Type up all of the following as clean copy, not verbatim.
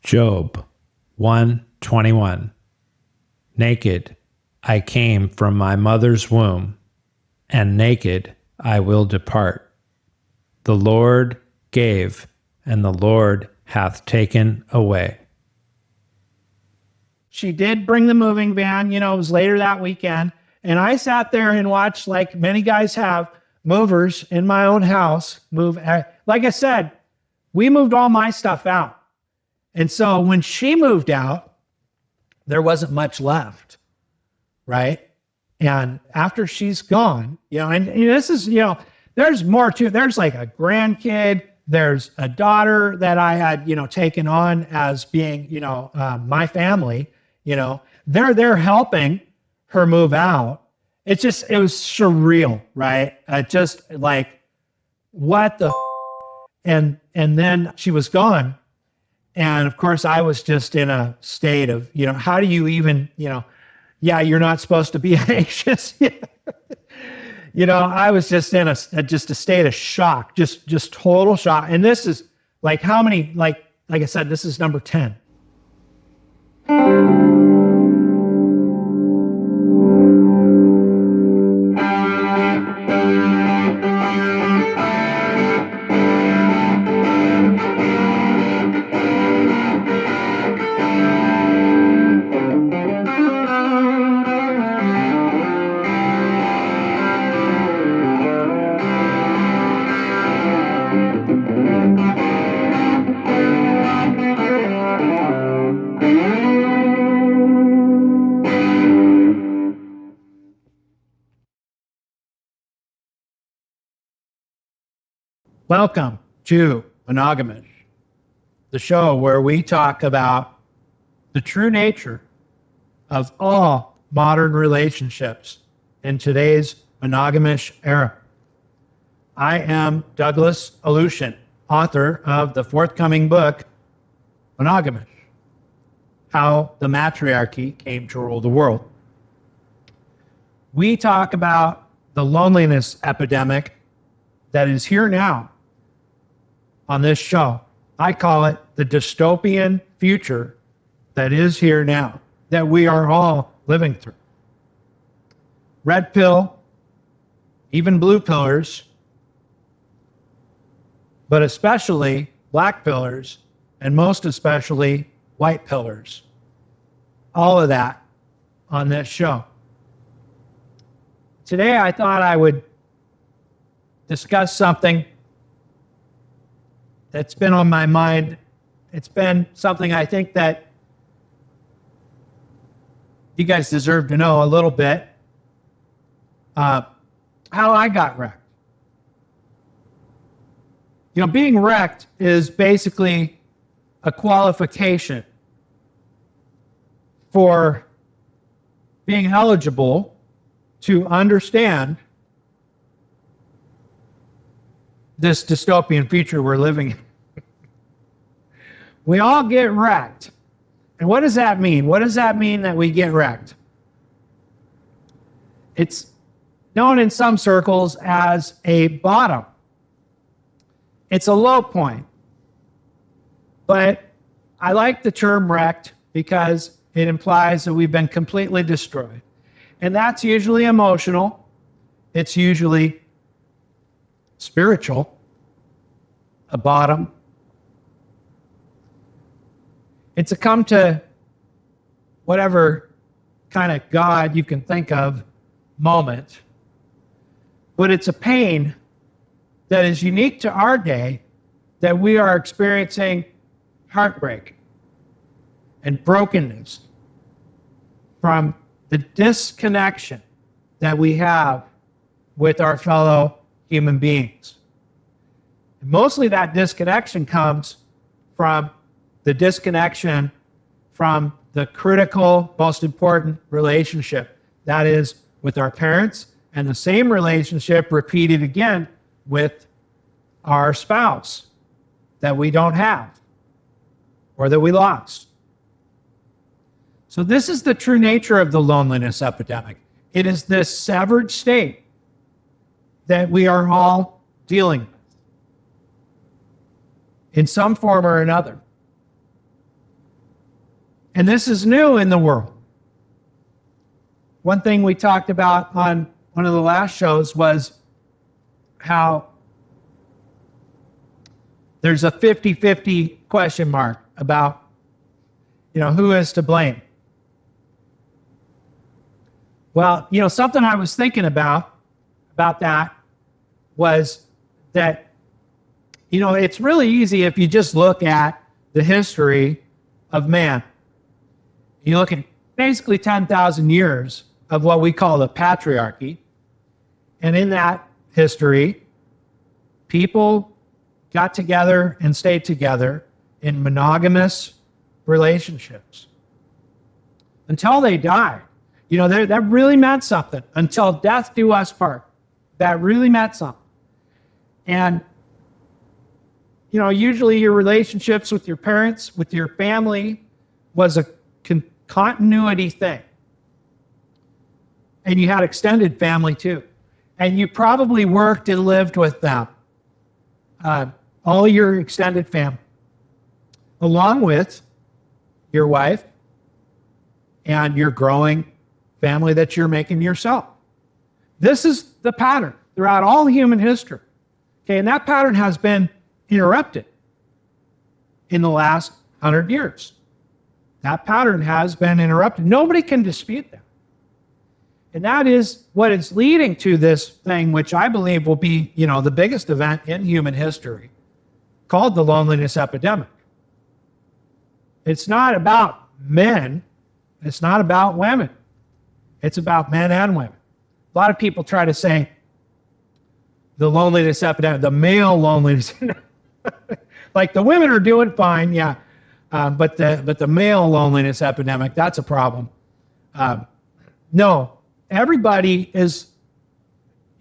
Job 1:21. Naked I came from my mother's womb, and naked I will depart. The Lord gave, and the Lord hath taken away. She did bring the moving van, it was later that weekend. And I sat there and watched, like many guys have, movers in my own house move. Like I said, we moved all my stuff out. And so when she moved out, there wasn't much left, right? And after she's gone, and this is, there's more too. There's like a grandkid. There's a daughter that I had, taken on as being, my family. They're there helping her move out. It was surreal, right? Just like, what the and then she was gone. And of course I was just in a state of, how do you even, you're not supposed to be anxious. I was just in a state of shock, just total shock. And this is like how many, like I said, this is number 10. Welcome to Monogamish, the show where we talk about the true nature of all modern relationships in today's monogamish era. I am Douglas Aleutian, author of the forthcoming book, Monogamish, How the Matriarchy Came to Rule the World. We talk about the loneliness epidemic that is here now on this show. I call it the dystopian future that is here now, that we are all living through. Red pill, even blue pillars, but especially black pillars, and most especially white pillars. All of that on this show. Today I thought I would discuss something that's been on my mind. It's been something I think that you guys deserve to know a little bit. How I got wrecked. Being wrecked is basically a qualification for being eligible to understand this dystopian future we're living in. We all get wrecked. And what does that mean? What does that mean that we get wrecked? It's known in some circles as a bottom. It's a low point. But I like the term wrecked because it implies that we've been completely destroyed. And that's usually emotional. It's usually spiritual, a bottom. It's a come to whatever kind of God you can think of moment. But it's a pain that is unique to our day, that we are experiencing heartbreak and brokenness from the disconnection that we have with our fellow human beings. And mostly that disconnection comes from the disconnection from the critical, most important relationship, that is with our parents, and the same relationship repeated again with our spouse that we don't have or that we lost. So this is the true nature of the loneliness epidemic. It is this severed state that we are all dealing with in some form or another. And this is new in the world. One thing we talked about on one of the last shows was how there's a 50-50 question mark about, who is to blame. Well, something I was thinking about that was that, it's really easy if you just look at the history of man. You look at basically 10,000 years of what we call the patriarchy. And in that history, people got together and stayed together in monogamous relationships until they died. That really meant something. Until death do us part. That really meant something. And, usually your relationships with your parents, with your family, was a continuity thing. And you had extended family too. And you probably worked and lived with them. All your extended family. Along with your wife and your growing family that you're making yourself. This is the pattern throughout all human history. Okay, and that pattern has been interrupted in the last 100 years. That pattern has been interrupted. Nobody can dispute that. And that is what is leading to this thing, which I believe will be, the biggest event in human history, called the loneliness epidemic. It's not about men. It's not about women. It's about men and women. A lot of people try to say the loneliness epidemic, the male loneliness, like the women are doing fine, yeah, but the male loneliness epidemic, that's a problem. No, everybody is.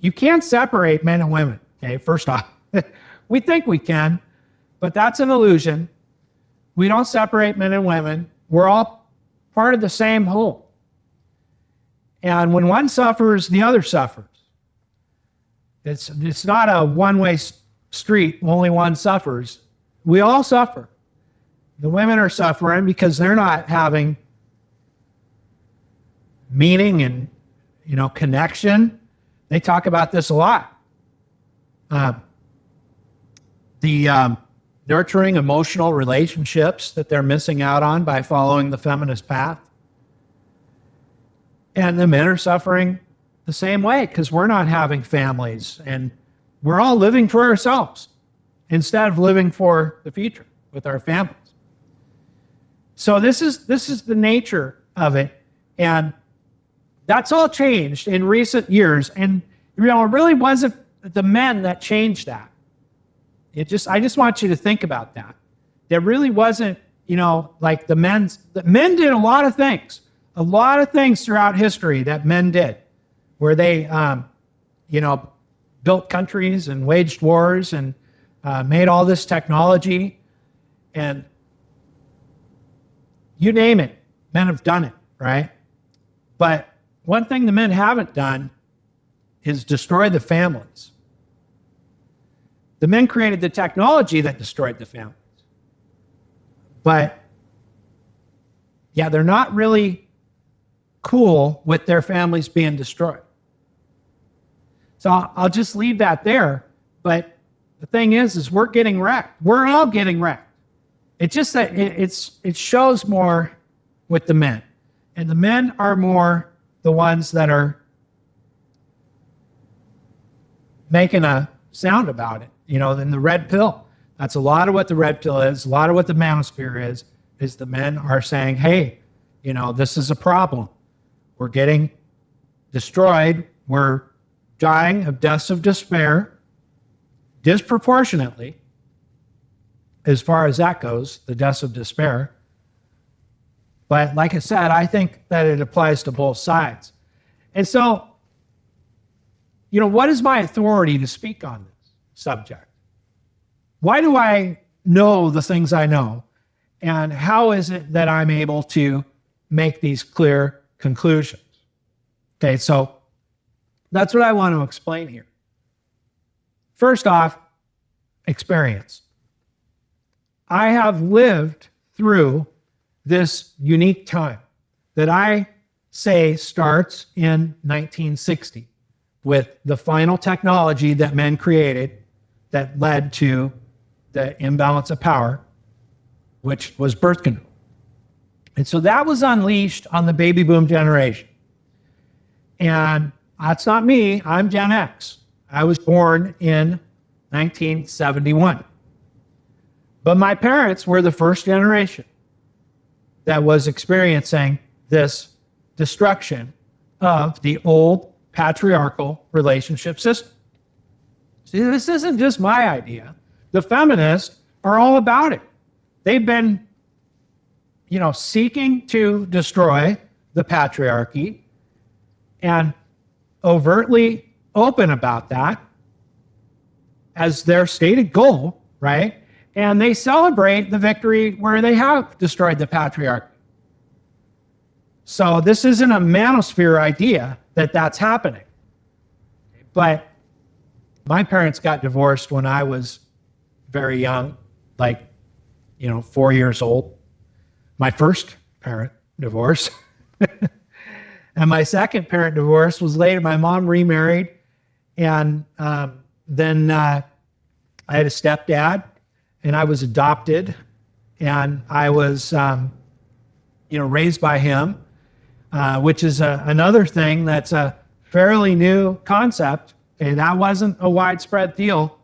You can't separate men and women. Okay, first off, we think we can, but that's an illusion. We don't separate men and women. We're all part of the same whole. And when one suffers, the other suffers. It's not a one-way street, only one suffers. We all suffer. The women are suffering because they're not having meaning and, connection. They talk about this a lot. The nurturing emotional relationships that they're missing out on by following the feminist path. And the men are suffering the same way because we're not having families and we're all living for ourselves instead of living for the future with our families. So this is the nature of it. And that's all changed in recent years. And it really wasn't the men that changed that. I just want you to think about that. There really wasn't, like the men did a lot of things throughout history that men did, where they, built countries and waged wars and made all this technology, and you name it, men have done it, right? But one thing the men haven't done is destroy the families. The men created the technology that destroyed the families. But, yeah, they're not really cool with their families being destroyed. So I'll just leave that there. But the thing is we're getting wrecked. We're all getting wrecked. It's just that it shows more with the men. And the men are more the ones that are making a sound about it, than the red pill. That's a lot of what the red pill is. A lot of what the manosphere is the men are saying, hey, this is a problem. We're getting destroyed. We're dying of deaths of despair disproportionately, as far as that goes, the deaths of despair. But like I said, I think that it applies to both sides. And so, what is my authority to speak on this subject? Why do I know the things I know? And how is it that I'm able to make these clear conclusions? Okay, so that's what I want to explain here. First off, experience. I have lived through this unique time that I say starts in 1960 with the final technology that men created that led to the imbalance of power, which was birth control. And so that was unleashed on the baby boom generation. And that's not me, I'm Gen X. I was born in 1971. But my parents were the first generation that was experiencing this destruction of the old patriarchal relationship system. See, this isn't just my idea. The feminists are all about it. They've been, seeking to destroy the patriarchy and overtly open about that as their stated goal, right? And they celebrate the victory where they have destroyed the patriarchy. So this isn't a manosphere idea that that's happening. But my parents got divorced when I was very young, 4 years old. My first parent divorce. And my second parent divorce was later. My mom remarried. And then I had a stepdad, and I was adopted. And I was, raised by him, which is another thing that's a fairly new concept. And that wasn't a widespread deal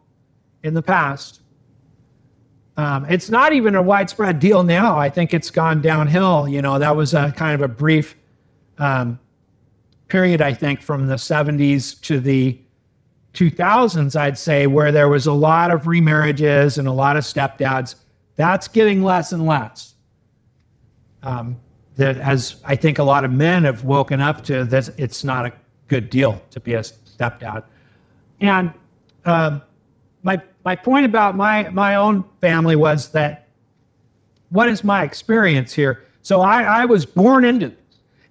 in the past. It's not even a widespread deal now. I think it's gone downhill. That was a kind of a brief period, I think, from the 70s to the 2000s, I'd say, where there was a lot of remarriages and a lot of stepdads. That's getting less and less. That, as I think a lot of men have woken up to, this, it's not a good deal to be a stepdad. And my point about my own family was that, what is my experience here? So I was born into this,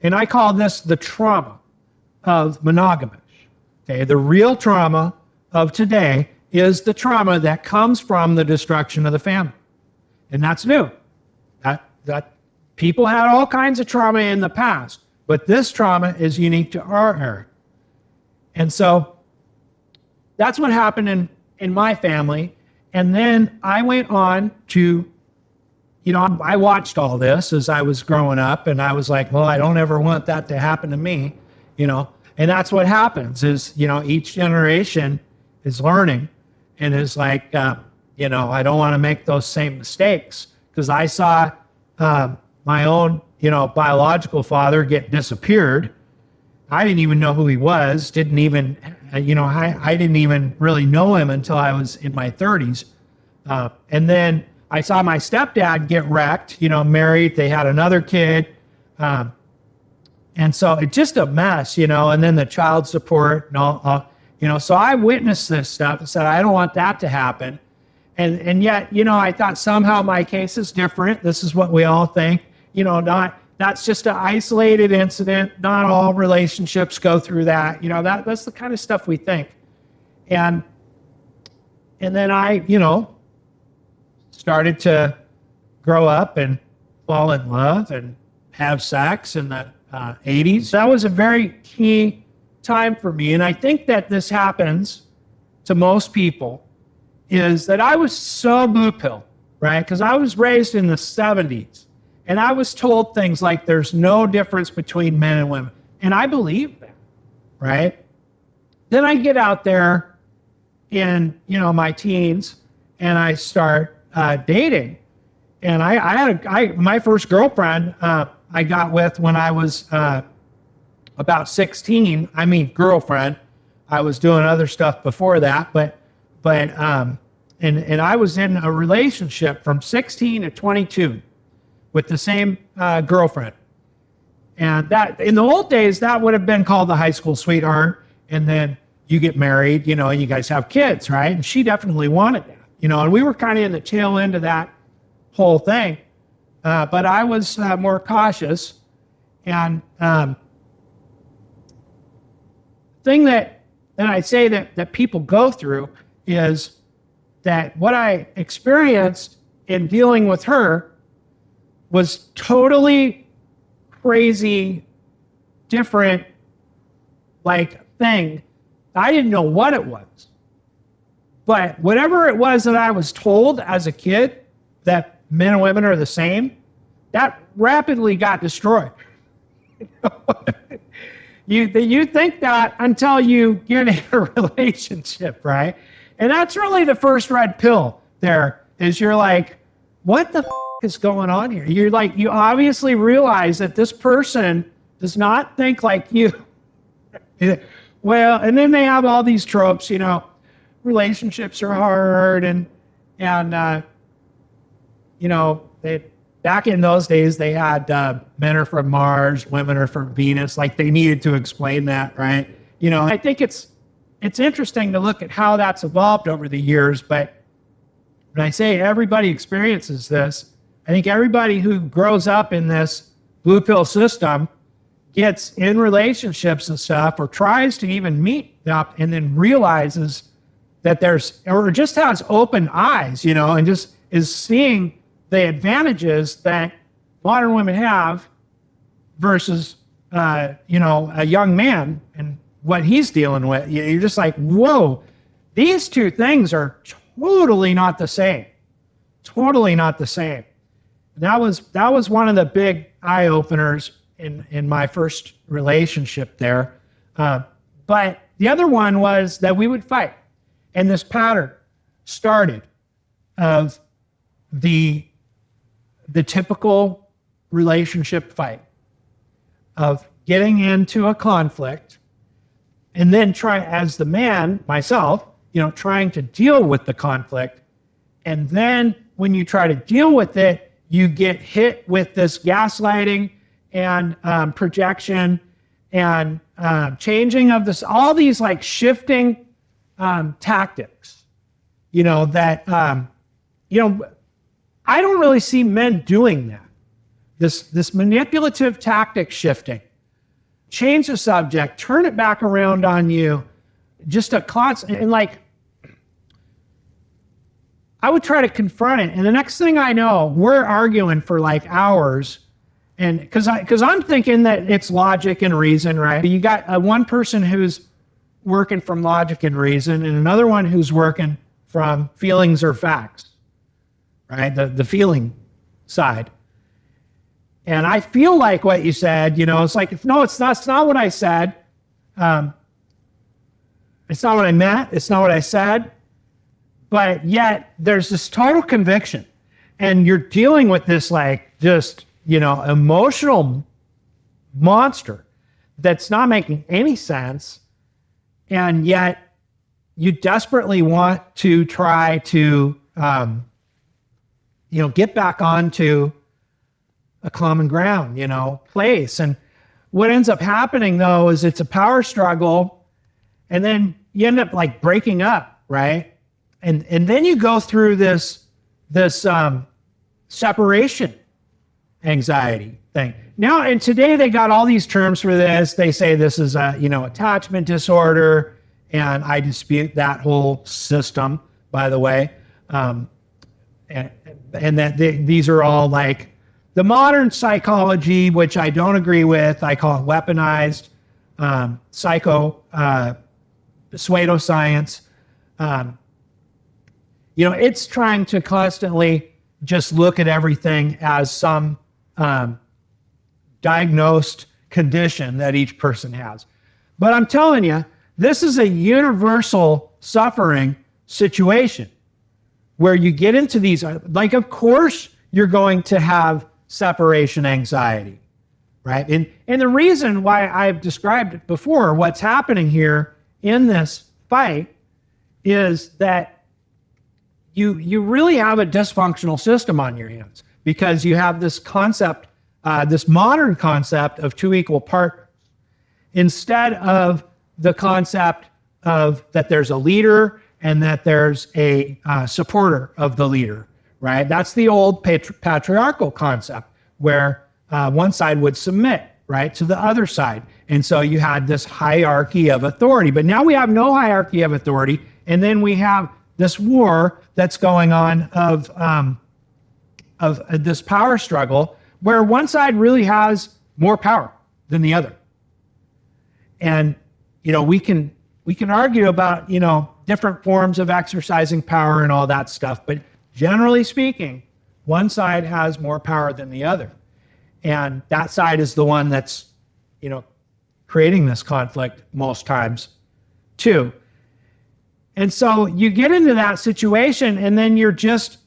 and I call this the trauma of monogamish. Okay, the real trauma of today is the trauma that comes from the destruction of the family, and that's new. That people had all kinds of trauma in the past, but this trauma is unique to our era. And so that's what happened in my family. And then I went on to, I watched all this as I was growing up, and I was like, well, I don't ever want that to happen to me, And that's what happens is, each generation is learning and is like, I don't want to make those same mistakes, because I saw my own, biological father get disappeared. I didn't even know who he was, I didn't even really know him until I was in my 30s. And then I saw my stepdad get wrecked, married, they had another kid. And so it's just a mess, and then the child support and all, so I witnessed this stuff and said, I don't want that to happen. And yet, I thought somehow my case is different. This is what we all think, that's just an isolated incident. Not all relationships go through that. That's the kind of stuff we think. And then I, started to grow up and fall in love and have sex in the 80s. That was a very key time for me. And I think that this happens to most people, is that I was so blue pill, right? Because I was raised in the 70s. And I was told things like there's no difference between men and women. And I believed that, right? Then I get out there in, my teens, and I start dating. And I had my first girlfriend I got with when I was about 16. I mean, girlfriend. I was doing other stuff before that, but I was in a relationship from 16 to 22. With the same girlfriend. And that, in the old days, that would have been called the high school sweetheart. And then you get married, and you guys have kids, right? And she definitely wanted that, and we were kind of in the tail end of that whole thing. But I was more cautious. And thing that I say that people go through is that what I experienced in dealing with her was totally crazy, different, like thing. I didn't know what it was. But whatever it was that I was told as a kid, that men and women are the same, that rapidly got destroyed. You think that until you get in a relationship, right? And that's really the first red pill there, is you're like, what the is going on here? You're like, you obviously realize that this person does not think like you. Well, and then they have all these tropes, relationships are hard, and back in those days they had men are from Mars, women are from Venus, like they needed to explain that, right? I think it's interesting to look at how that's evolved over the years, but when I say everybody experiences this, I think everybody who grows up in this blue pill system gets in relationships and stuff, or tries to even meet up, and then realizes that or just has open eyes, and just is seeing the advantages that modern women have versus, a young man and what he's dealing with. You're just like, whoa, these two things are totally not the same. Totally not the same. That was one of the big eye openers in my first relationship there. But the other one was that we would fight. And this pattern started of the typical relationship fight of getting into a conflict and then as the man, myself, trying to deal with the conflict. And then when you try to deal with it, you get hit with this gaslighting and projection and changing of this, all these like shifting tactics, that, I don't really see men doing that. This manipulative tactic shifting, change the subject, turn it back around on you, just a constant, and like, I would try to confront it. And the next thing I know, we're arguing for like hours. And because I'm thinking that it's logic and reason, right? You got one person who's working from logic and reason, and another one who's working from feelings or facts, right? The feeling side. And I feel like what you said, it's like, no, it's not what I said. It's not what I meant. It's not what I said. But yet there's this total conviction, and you're dealing with this like just, emotional monster that's not making any sense. And yet you desperately want to try to, get back onto a common ground, place. And what ends up happening though, is it's a power struggle, and then you end up like breaking up, right? And then you go through this separation anxiety thing. Now, and today they got all these terms for this. They say this is a, attachment disorder, and I dispute that whole system, by the way. And that these are all like the modern psychology, which I don't agree with. I call it weaponized pseudoscience. It's trying to constantly just look at everything as some diagnosed condition that each person has. But I'm telling you, this is a universal suffering situation where you get into these, like, of course, you're going to have separation anxiety, right? And the reason why I've described it before, what's happening here in this fight is that you really have a dysfunctional system on your hands, because you have this concept, this modern concept of two equal partners, instead of the concept of that there's a leader and that there's a supporter of the leader, right? That's the old patriarchal concept where one side would submit, right, to the other side. And so you had this hierarchy of authority, but now we have no hierarchy of authority. And then we have this war that's going on of this power struggle where one side really has more power than the other. And, we can argue about, different forms of exercising power and all that stuff. But generally speaking, one side has more power than the other. And that side is the one that's, creating this conflict most times too. And so you get into that situation, and then you're just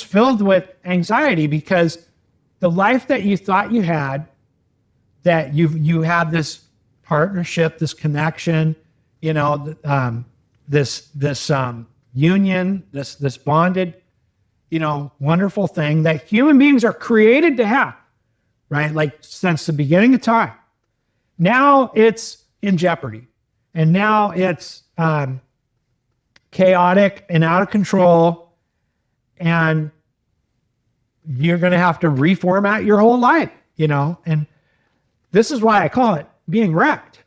filled with anxiety, because the life that you thought you had, that you had this partnership, this connection, this union, this bonded, wonderful thing that human beings are created to have, right? Like since the beginning of time. Now it's in jeopardy, and now it's chaotic and out of control, and you're going to have to reformat your whole life, and this is why I call it being wrecked,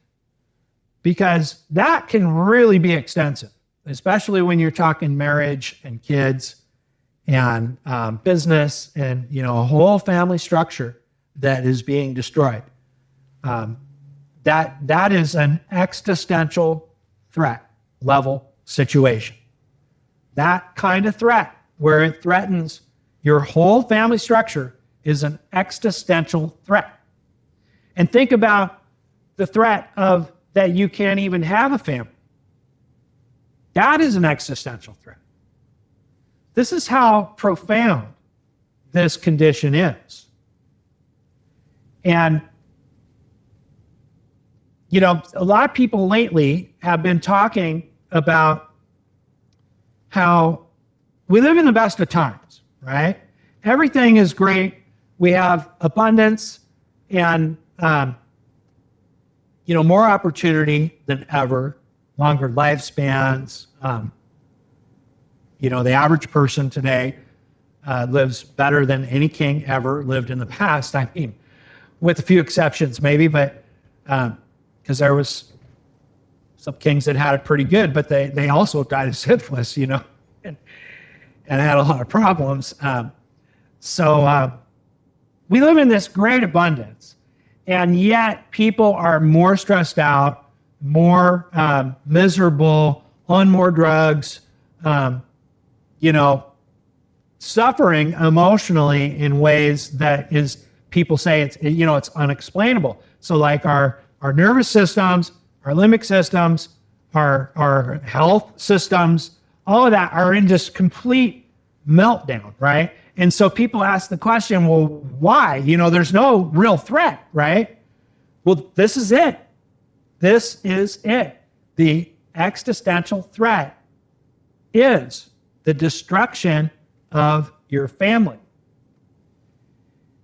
because that can really be extensive, especially when you're talking marriage and kids and business and, a whole family structure that is being destroyed. That is an existential threat level situation. That kind of threat, where it threatens your whole family structure, is an existential threat. And think about the threat of that you can't even have a family. That is an existential threat. This is how profound this condition is. And, a lot of people lately have been talking about how we live in the best of times, right? Everything is great. We have abundance and, more opportunity than ever, longer lifespans. The average person today lives better than any king ever lived in the past. I mean, with a few exceptions maybe, but because there was some kings that had it pretty good, but they also died of syphilis, and had a lot of problems. So we live in this great abundance, and yet people are more stressed out, more miserable, on more drugs, suffering emotionally in ways that is, people say it's unexplainable. So like our nervous systems, our limbic systems, our health systems, all of that are in just complete meltdown, right? And so people ask the question, well, why? There's no real threat, right? Well, this is it. This is it. The existential threat is the destruction of your family.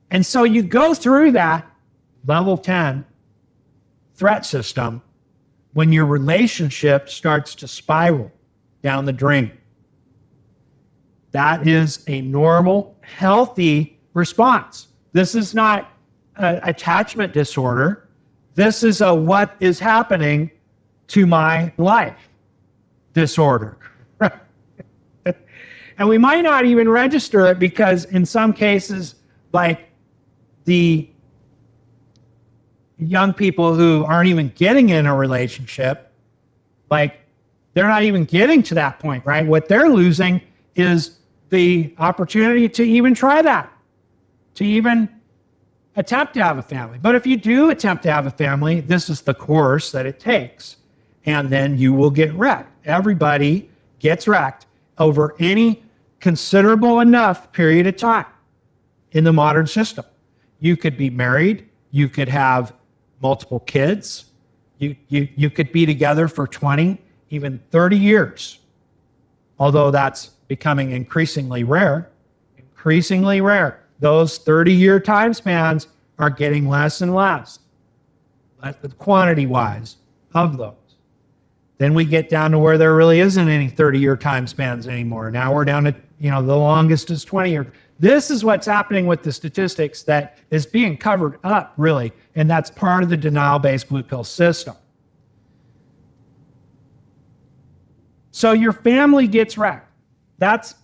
And so you go through that level 10 threat system when your relationship starts to spiral down the drain. That is a normal, healthy response. This is not an attachment disorder. This is a what is happening to my life disorder. And we might not even register it, because in some cases, like the young people who aren't even getting in a relationship, like they're not even getting to that point, right? What they're losing is the opportunity to even try that, to even attempt to have a family. But if you do attempt to have a family, this is the course that it takes. And then you will get wrecked. Everybody gets wrecked over any considerable enough period of time in the modern system. You could be married. You could have multiple kids. You could be together for 20, even 30 years. Although that's becoming increasingly rare. Increasingly rare. Those 30-year time spans are getting less and less, quantity-wise, of those. Then we get down to where there really isn't any 30-year time spans anymore. Now we're down to, the longest is 20 years. This is what's happening with the statistics that is being covered up, really, and that's part of the denial-based blue pill system. So your family gets wrecked. That's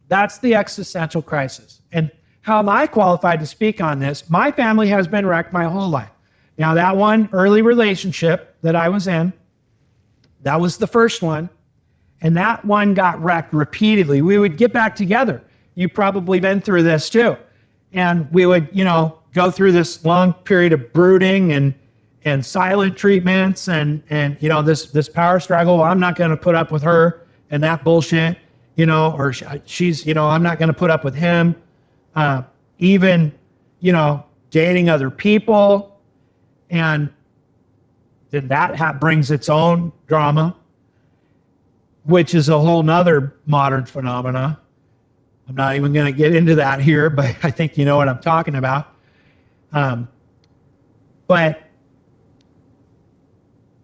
the existential crisis. And how am I qualified to speak on this? My family has been wrecked my whole life. Now, that one early relationship that I was in, that was the first one. And that one got wrecked repeatedly. We would get back together. You've probably been through this too. And we would, go through this long period of brooding and silent treatments and this power struggle. Well, I'm not going to put up with her and that bullshit, or she's, I'm not going to put up with him. Even, dating other people. And then that brings its own drama, which is a whole nother modern phenomena. I'm not even going to get into that here, but I think you know what I'm talking about. But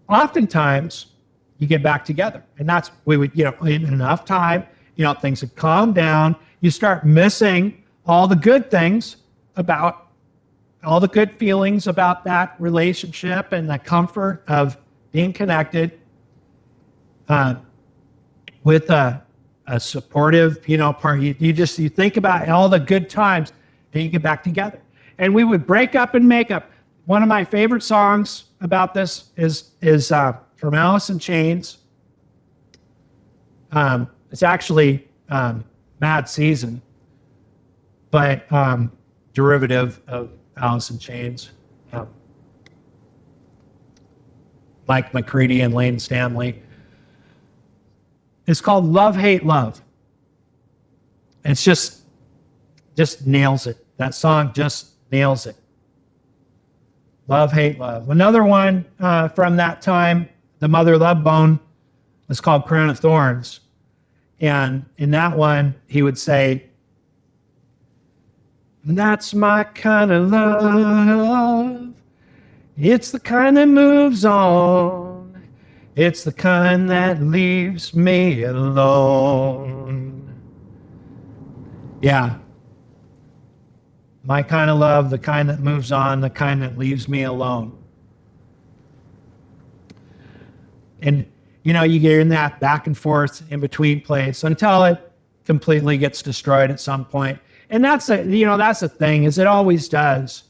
oftentimes you get back together, and that's, we would, in enough time, things have calmed down. You start missing all the good things about, all the good feelings about that relationship and the comfort of being connected with a supportive, part. You think about all the good times, and you get back together. And we would break up and make up. One of my favorite songs about this is from Alice in Chains. It's actually Mad Season, but derivative of Alice in Chains. Mike McCready and Lane Stanley. It's called Love, Hate, Love. It's just nails it. That song just nails it. Love, Hate, Love. Another one from that time, the Mother Love Bone, is called Crown of Thorns. And in that one, he would say, that's my kind of love. It's the kind that moves on. It's the kind that leaves me alone. Yeah. My kind of love, the kind that moves on, the kind that leaves me alone. And, you get in that back and forth in between place until it completely gets destroyed at some point. And that's the thing, is it always does.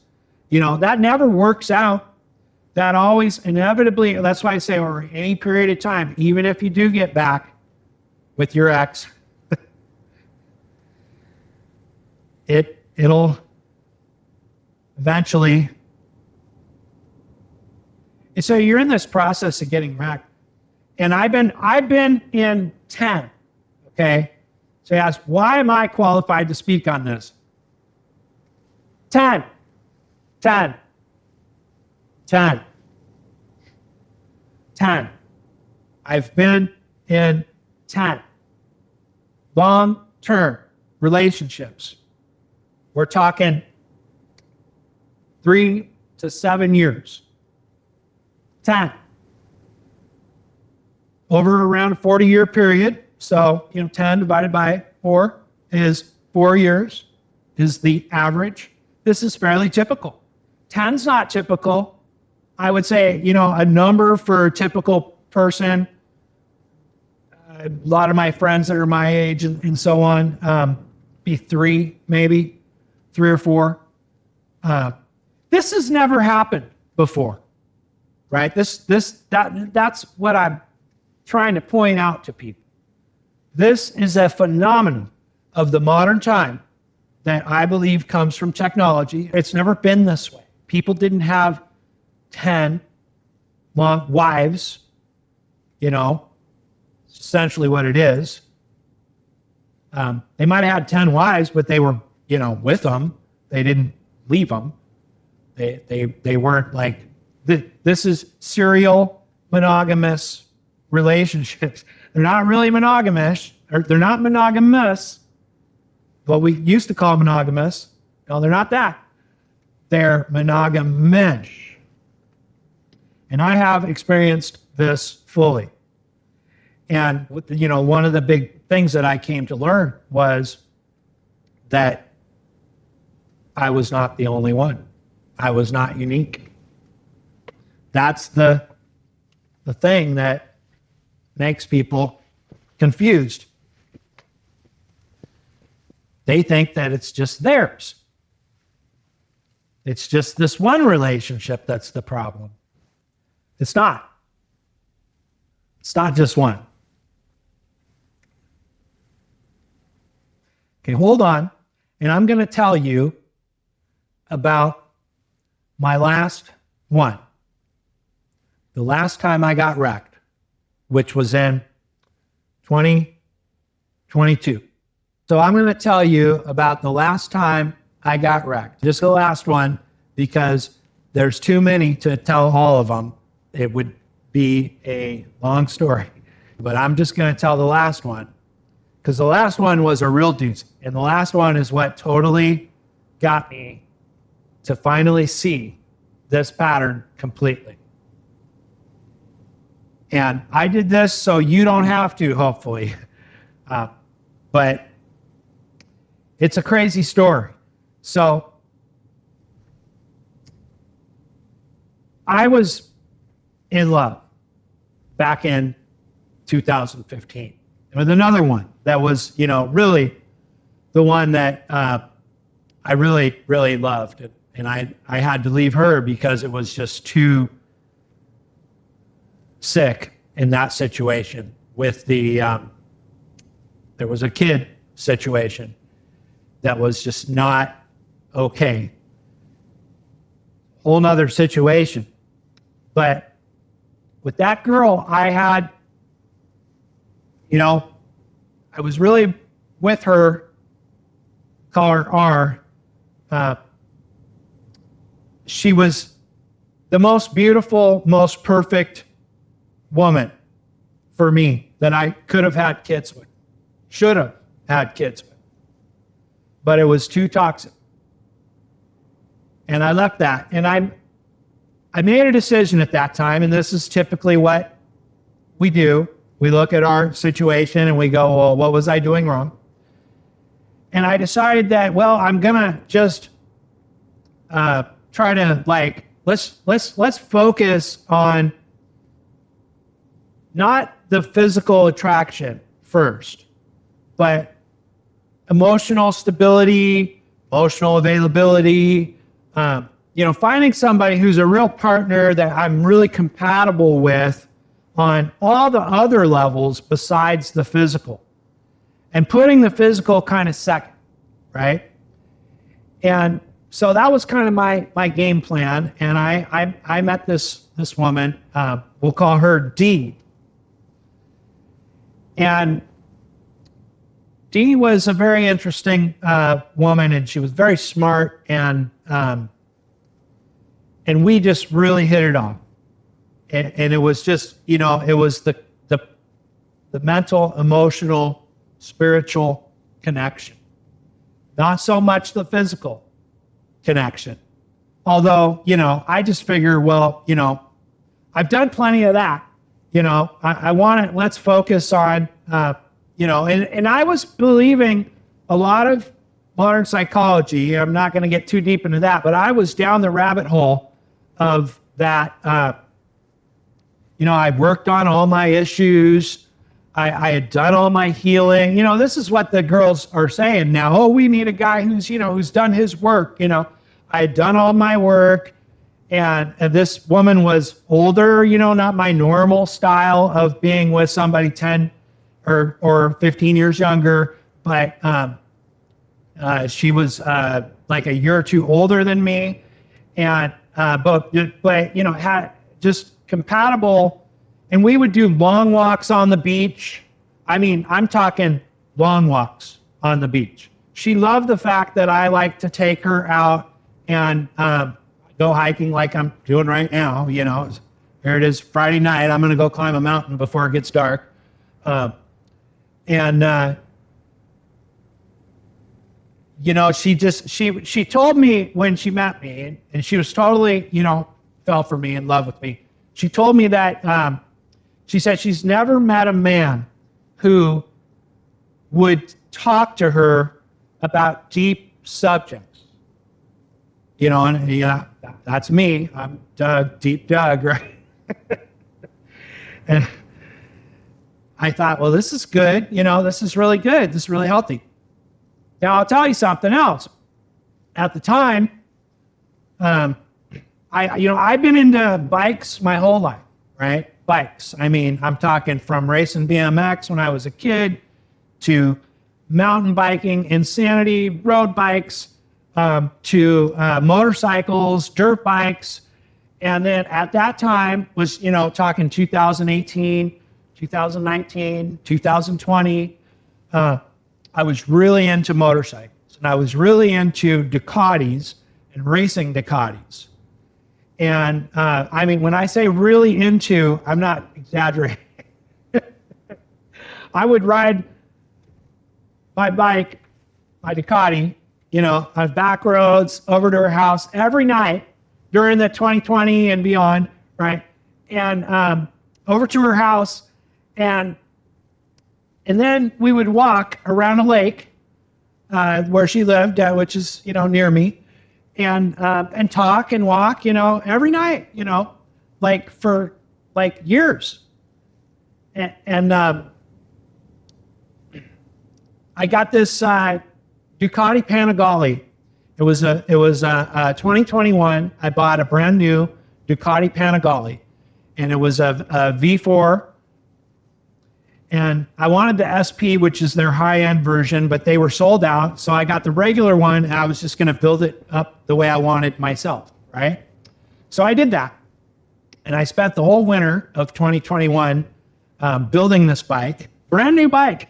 That never works out. That always inevitably, that's why I say over any period of time, even if you do get back with your ex, it'll eventually. And so you're in this process of getting wrecked. And I've been in 10, okay? So you ask, why am I qualified to speak on this? 10. I've been in 10 long-term relationships. We're talking 3 to 7 years. 10. Over around a 40-year period. So, 10 divided by 4 is 4 years, is the average. This is fairly typical. 10's not typical. I would say, a number for a typical person. A lot of my friends that are my age and so on, be 3, maybe 3 or 4. This has never happened before, right? That's what I'm trying to point out to people. This is a phenomenon of the modern time that I believe comes from technology. It's never been this way. People didn't have 10 long wives, essentially what it is. They might have had 10 wives, but they were, with them. They didn't leave them. They weren't like, this is serial monogamous relationships. They're not really monogamish, or they're not monogamous, what we used to call monogamous. No, they're not that. They're monogamish. And I have experienced this fully. And one of the big things that I came to learn was that I was not the only one. I was not unique. That's the thing that makes people confused. They think that it's just theirs. It's just this one relationship that's the problem. It's not. It's not just one. Okay, hold on. And I'm going to tell you about my last one. The last time I got wrecked, which was in 2022. So I'm going to tell you about the last time I got wrecked. Just the last one, because there's too many to tell all of them. It would be a long story. But I'm just going to tell the last one, because the last one was a real doozy. And the last one is what totally got me to finally see this pattern completely. And I did this so you don't have to, hopefully. But it's a crazy story. So I was in love back in 2015 with another one that was, really the one that I really, really loved. And I had to leave her because it was just too sick in that situation with the, there was a kid situation that was just not okay. Whole nother situation. But with that girl, I had, I was really with her, call her R. She was the most beautiful, most perfect woman for me that I could have had kids with, should have had kids with. But it was too toxic. And I left that. And I made a decision at that time, and this is typically what we do. We look at our situation and we go, well, what was I doing wrong? And I decided that, well, I'm going to just try to let's focus on not the physical attraction first, but emotional stability, emotional availability, finding somebody who's a real partner that I'm really compatible with on all the other levels besides the physical, and putting the physical kind of second, right? And so that was kind of my game plan. And I met this woman, we'll call her D. And Dee was a very interesting woman, and she was very smart, and we just really hit it off. And it was just, it was the mental, emotional, spiritual connection, not so much the physical connection. Although, I just figure, well, I've done plenty of that. I want to, let's focus on, and I was believing a lot of modern psychology. I'm not going to get too deep into that, but I was down the rabbit hole of that. I worked on all my issues. I had done all my healing. This is what the girls are saying now. Oh, we need a guy who's done his work. I had done all my work. And this woman was older, not my normal style of being with somebody 10 or 15 years younger, but she was like a year or two older than me, and but had just compatible. And we would do long walks on the beach. I mean, I'm talking long walks on the beach. She loved the fact that I like to take her out and go hiking like I'm doing right now. Here it is, Friday night. I'm going to go climb a mountain before it gets dark. She told me when she met me, and she was totally, fell for me, in love with me. She told me that, she said she's never met a man who would talk to her about deep subjects. That's me. I'm Deep Doug, right? And I thought, well, this is good. This is really good. This is really healthy. Now, I'll tell you something else. At the time, I've been into bikes my whole life, right? Bikes. I mean, I'm talking from racing BMX when I was a kid to mountain biking, insanity, road bikes, to motorcycles, dirt bikes. And then at that time was, talking 2018, 2019, 2020. I was really into motorcycles, and I was really into Ducatis and racing Ducatis. And when I say really into, I'm not exaggerating. I would ride my bike, my Ducati, on backroads over to her house every night during the 2020 and beyond, right? And over to her house, and then we would walk around a lake where she lived, which is near me, and talk and walk, every night, for years. And I got this Ducati Panigale. It was 2021. I bought a brand new Ducati Panigale, and it was a V4. And I wanted the SP, which is their high-end version, but they were sold out. So I got the regular one, and I was just going to build it up the way I wanted myself, right? So I did that. And I spent the whole winter of 2021 building this bike, brand new bike,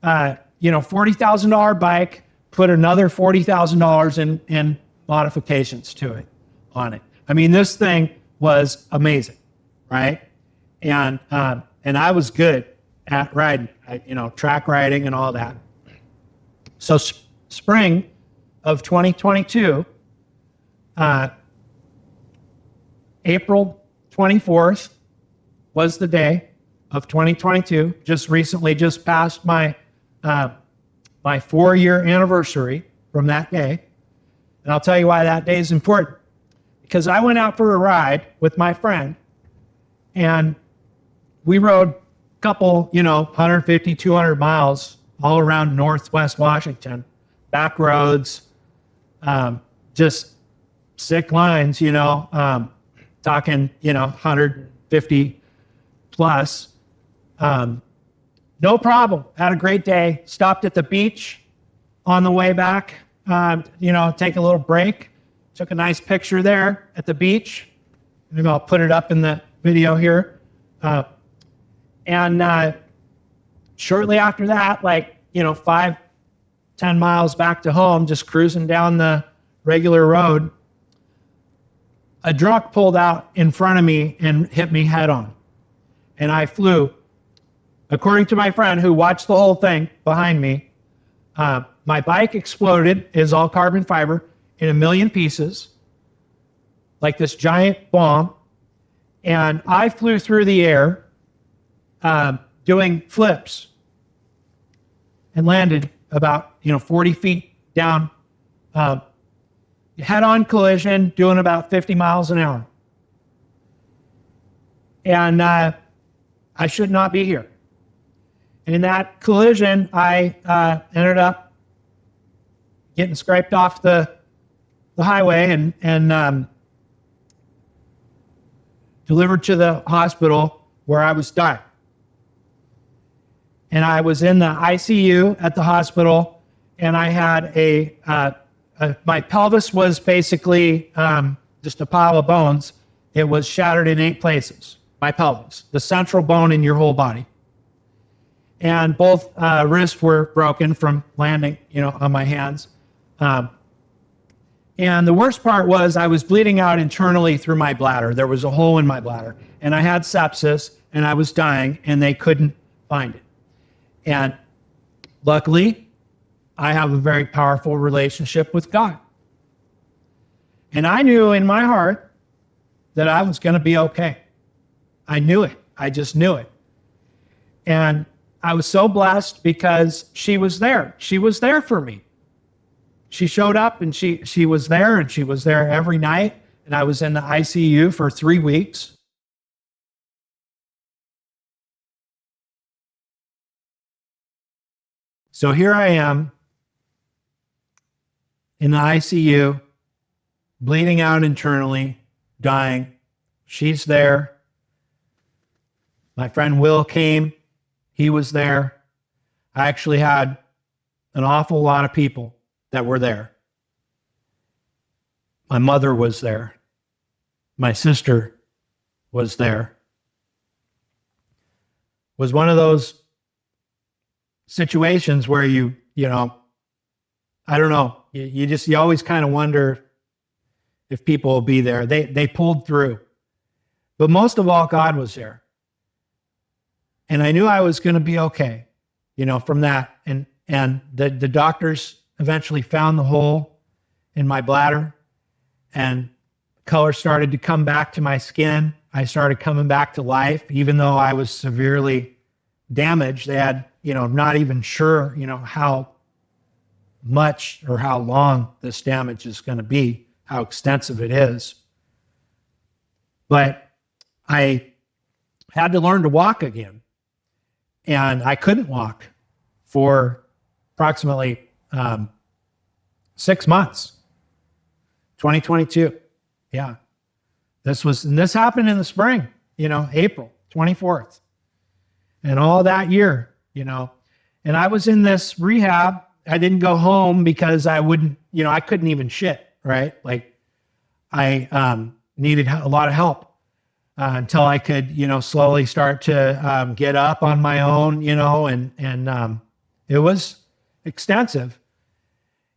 $40,000 bike, put another $40,000 in modifications to it, on it. I mean, this thing was amazing, right? And I was good at riding, track riding and all that. So spring of 2022, April 24th was the day of 2022. Just passed my 4-year anniversary from that day. And I'll tell you why that day is important. Because I went out for a ride with my friend, and we rode couple, 150, 200 miles all around Northwest Washington, back roads, just sick lines, talking, 150 plus. No problem. Had a great day. Stopped at the beach on the way back, take a little break. Took a nice picture there at the beach. Maybe I'll put it up in the video here. And shortly after that, 5-10 miles back to home, just cruising down the regular road, a drunk pulled out in front of me and hit me head on. And I flew. According to my friend who watched the whole thing behind me, my bike exploded, is all carbon fiber, in a million pieces, like this giant bomb. And I flew through the air, doing flips, and landed about 40 feet down, head-on collision, doing about 50 miles an hour. And I should not be here. And in that collision, I ended up getting scraped off the highway and delivered to the hospital where I was dying. And I was in the ICU at the hospital, and I had my pelvis was basically just a pile of bones. It was shattered in 8 places, my pelvis, the central bone in your whole body. And both wrists were broken from landing, on my hands. And the worst part was I was bleeding out internally through my bladder. There was a hole in my bladder, and I had sepsis, and I was dying, and they couldn't find it. And luckily, I have a very powerful relationship with God. And I knew in my heart that I was going to be okay. I knew it. I just knew it. And I was so blessed because she was there. She was there for me. She showed up, and she was there, and she was there every night. And I was in the ICU for 3 weeks. So here I am in the ICU, bleeding out internally, dying. She's there. My friend Will came. He was there. I actually had an awful lot of people that were there. My mother was there. My sister was there. It was one of those situations where you I don't know, you always kind of wonder if people will be there. They pulled through. But most of all, God was there. And I knew I was going to be okay, from that. And the doctors eventually found the hole in my bladder, and color started to come back to my skin. I started coming back to life, even though I was severely damaged. They had, not even sure, how much or how long this damage is going to be, how extensive it is. But I had to learn to walk again. And I couldn't walk for approximately 6 months. 2022. Yeah. This happened in the spring, April 24th. And all that year, and I was in this rehab. I didn't go home because I couldn't even shit, right? Like I needed a lot of help until I could, slowly start to get up on my own, and it was extensive.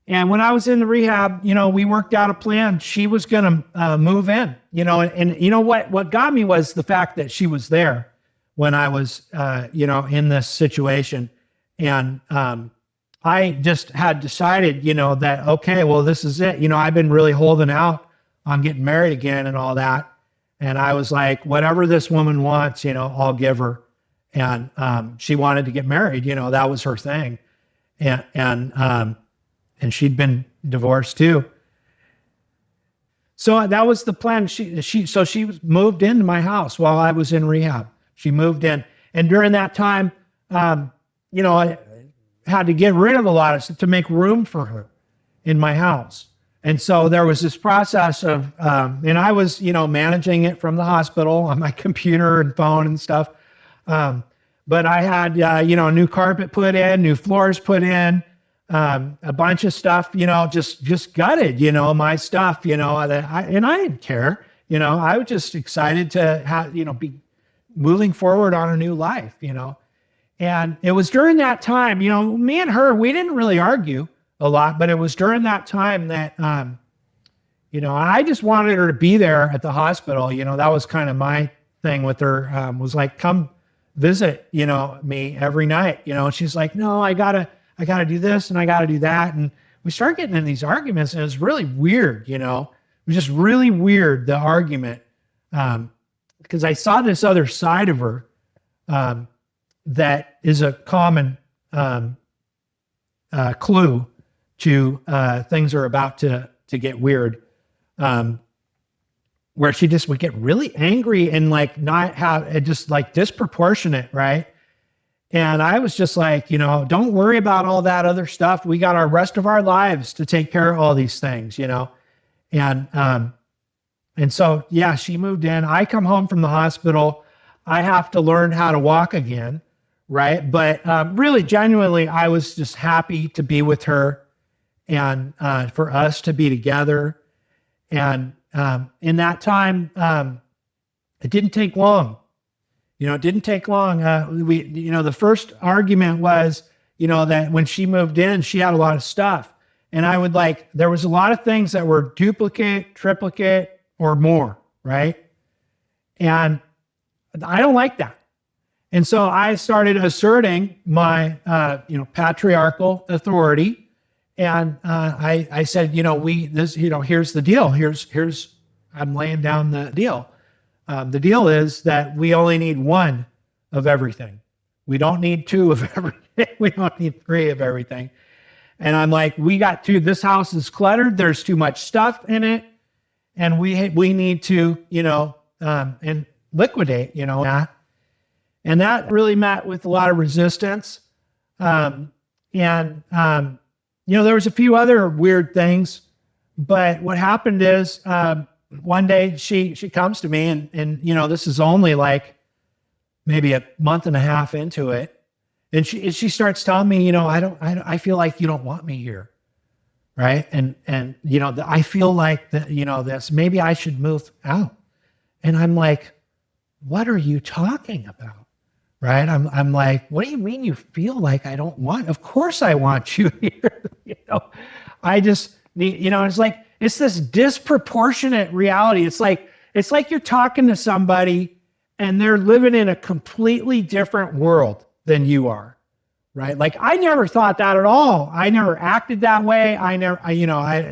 And when I was in the rehab, we worked out a plan. She was going to move in, and what got me was the fact that she was there when I was, in this situation. And I just had decided, that, okay, well, this is it. I've been really holding out on getting married again and all that. And I was like, whatever this woman wants, I'll give her. And she wanted to get married, that was her thing. And she'd been divorced too. So that was the plan. She moved into my house while I was in rehab. She moved in. And during that time, I had to get rid of a lot of stuff to make room for her in my house. And so there was this process of, and I was, managing it from the hospital on my computer and phone and stuff. But I had, new carpet put in, new floors put in, a bunch of stuff, just gutted, my stuff, and I didn't care, I was just excited to have, be moving forward on a new life, And it was during that time, me and her, we didn't really argue a lot, but it was during that time that, I just wanted her to be there at the hospital. That was kind of my thing with her, was like, come visit, me every night, and she's like, no, I gotta do this and I gotta do that. And we started getting in these arguments, and it was really weird, it was just really weird, the argument, because I saw this other side of her, that is a common clue to things are about to get weird, where she just would get really angry and like not have it, just like disproportionate, right? And I was just like, don't worry about all that other stuff. We got our rest of our lives to take care of all these things, and so, yeah, she moved in. I come home from the hospital. I have to learn how to walk again, right? But really, genuinely, I was just happy to be with her and for us to be together. And in that time, it didn't take long. It didn't take long. The first argument was, that when she moved in, she had a lot of stuff. And I would there was a lot of things that were duplicate, triplicate, or more, right? And I don't like that. And so I started asserting my, patriarchal authority. And I said, here's the deal. I'm laying down the deal. The deal is that we only need one of everything. We don't need two of everything. We don't need three of everything. And I'm like, we got two. This house is cluttered. There's too much stuff in it. And we need to, and liquidate, that. And that really met with a lot of resistance. There was a few other weird things But what happened is one day she comes to me and this is only like maybe a month and a half into it. And she starts telling me, I feel like you don't want me here. Right. And I feel like that, this, maybe I should move out. And I'm like, what are you talking about? Right. I'm like, what do you mean you feel like I don't want? Of course I want you here. I just need, it's like, it's this disproportionate reality. It's like you're talking to somebody and they're living in a completely different world than you are. Right. Like I never thought that at all. I never acted that way. I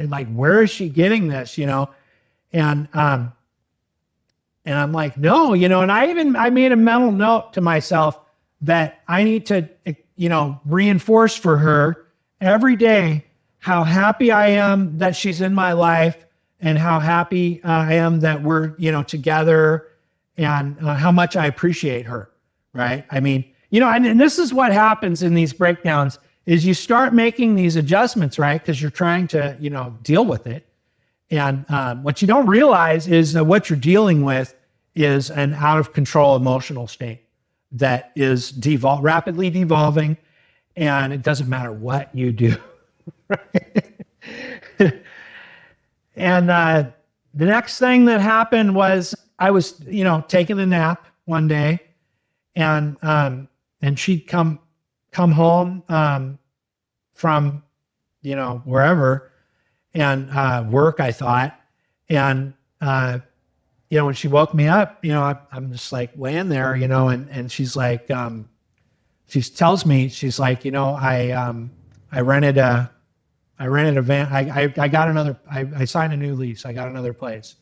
like, where is she getting this, And I'm like, no, and I made a mental note to myself that I need to, reinforce for her every day how happy I am that she's in my life and how happy I am that we're, together and how much I appreciate her. Right. I mean, and this is what happens in these breakdowns is you start making these adjustments, right? Because you're trying to, deal with it. And what you don't realize is that what you're dealing with is an out of control emotional state that is rapidly devolving, and it doesn't matter what you do. And the next thing that happened was I was, taking a nap one day, and she'd come home from, wherever, and work, I thought. And, when she woke me up, I'm just like laying there, and she's like, she tells me, she's like, I rented a van. I got another, I signed a new lease. I got another place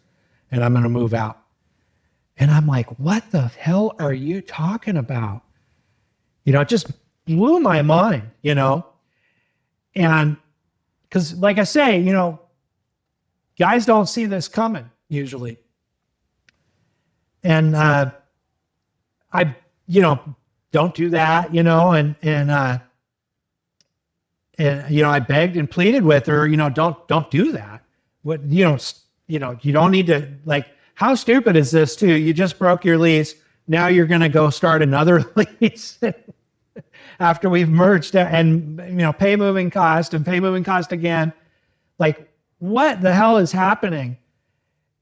and I'm going to move out. And I'm like, what the hell are you talking about? It just blew my mind, and because like I say, guys don't see this coming usually. And, I, don't do that, and I begged and pleaded with her, don't do that. What, you don't need to, like, how stupid is this too? You just broke your lease. Now you're going to go start another lease after we've merged and, pay moving cost again. Like, what the hell is happening?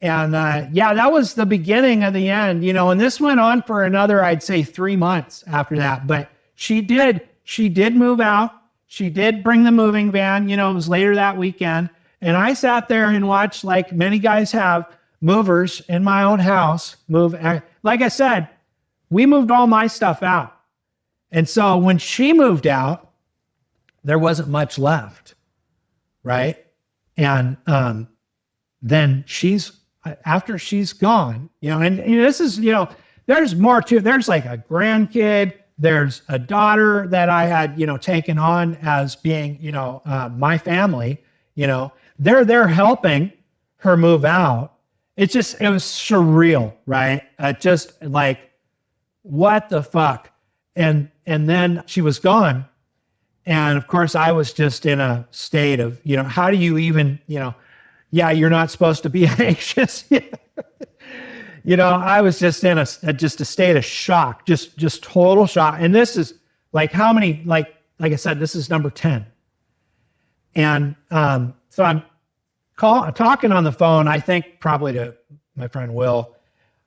And that was the beginning of the end, and this went on for another, I'd say 3 months after that. But she did move out. She did bring the moving van, it was later that weekend. And I sat there and watched, like many guys have, movers in my own house move. Like I said, we moved all my stuff out. And so when she moved out, there wasn't much left, right? And then after she's gone, and this is, there's more to it. There's like a grandkid. There's a daughter that I had, taken on as being, my family, they're there helping her move out. It was surreal, right? Just like, what the fuck? And then she was gone. And of course I was just in a state of, how do you even, you're not supposed to be anxious. I was just in a state of shock, just total shock. And this is like how many, like I said, this is number 10. And so I'm talking on the phone, I think probably to my friend Will,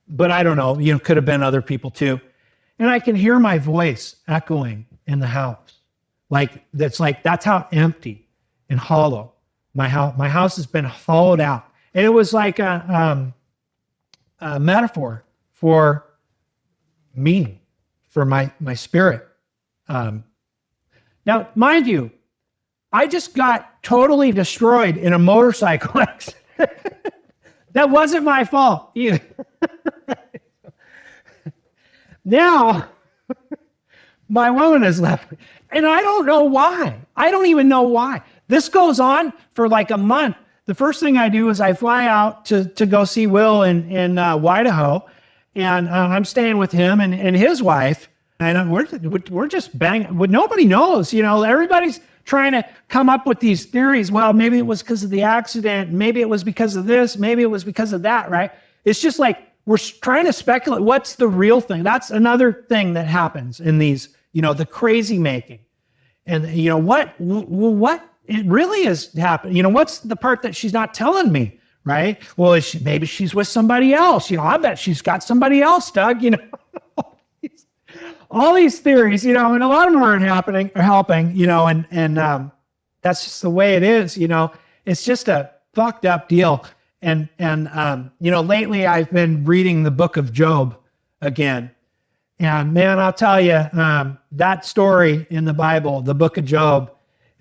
but I don't know, could have been other people too. And I can hear my voice echoing in the house. That's how empty and hollow my house has been hollowed out. And it was like a metaphor for me, for my spirit. Now, mind you, I just got totally destroyed in a motorcycle accident. That wasn't my fault either. Now, my woman has left me, and I don't know why. I don't even know why. This goes on for like a month. The first thing I do is I fly out to go see Will in Idaho, and I'm staying with him and his wife, and we're just banging. Nobody knows, everybody's trying to come up with these theories. Well, maybe it was because of the accident. Maybe it was because of this. Maybe it was because of that, right? It's just like we're trying to speculate what's the real thing. That's another thing that happens in these, the crazy making. And, what it really is happening. What's the part that she's not telling me, right? Well, maybe she's with somebody else. I bet she's got somebody else, Doug, all these theories, and a lot of them aren't helping, and that's just the way it is, it's just a fucked up deal. And lately I've been reading the book of Job again. And man, I'll tell you, that story in the Bible, the book of Job,